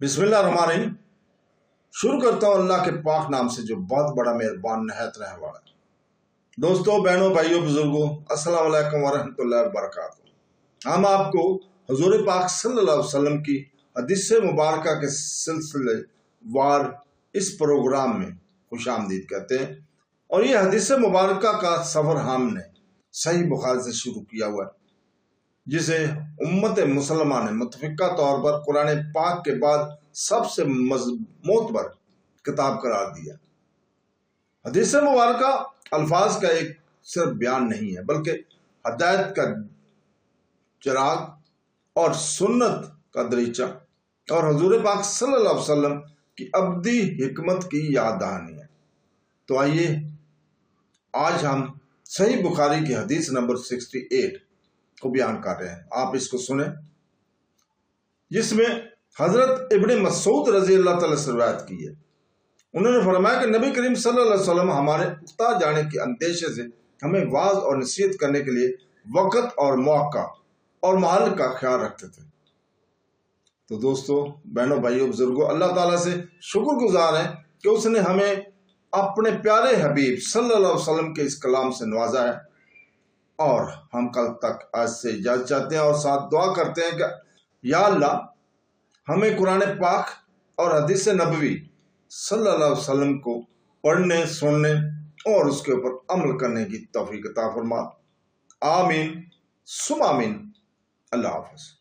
बिस्मिल्लाहिर्रहमानिर्रहीम। शुरू करता हूँ अल्लाह के पाक नाम से जो बहुत बड़ा मेहरबान नहायत रहने वाला है। दोस्तों, बहनों, भाइयों, बुजुर्गों, अस्सलाम वालेकुम वरहमतुल्लाहि वबरकातुहू। हम आपको हुजूर पाक सल्लल्लाहु अलैहि वसल्लम की हदीस मुबारक के सिलसिले वार इस प्रोग्राम में खुशामदीद कहते हैं। और ये हदीस मुबारक का सफ़र हमने सही बुखारी से शुरू किया हुआ है, जिसे उम्मत मुसलमान ने मुतफिका तौर पर कुरान पाक के बाद सबसे मोतबर किताब करार दिया। हदीस मुबारक अल्फाज का एक सिर्फ बयान नहीं है, बल्कि हदायत का चिराग और सुन्नत का दरीचा और हुजूर पाक सल्लल्लाहु अलैहि वसल्लम की अब्दी हिकमत की याद दहानी है। तो आइए आज हम सही बुखारी की हदीस नंबर 68 को बयान कर रहे हैं। आप इसको सुने, जिसमें हजरत इब्ने मसूद रजी अल्लाह तआला से रिवायत की है। उन्होंने फरमाया कि नबी करीम सल्लल्लाहु अलैहि वसल्लम हमारे उतार जाने के अंदेशे से हमें वाज और नसीहत करने के लिए वक़्त और मौका और महल का ख्याल रखते थे। तो दोस्तों, बहनों, भाइयों, बुजुर्गों, अल्लाह ताला से शुक्रगुजार हैं कि उसने हमें अपने प्यारे हबीब सल्लल्लाहु अलैहि वसल्लम के इस कलाम से नवाजा है। और हम कल तक आज से इजाज़त चाहते हैं और साथ दुआ करते हैं कि या अल्लाह, हमें कुरान पाक और हदीस नबवी सल्लल्लाहु अलैहि वसल्लम को पढ़ने, सुनने और उसके ऊपर अमल करने की तौफीक अता फरमा। आमीन सुम आमीन। अल्लाह हाफ़िज़।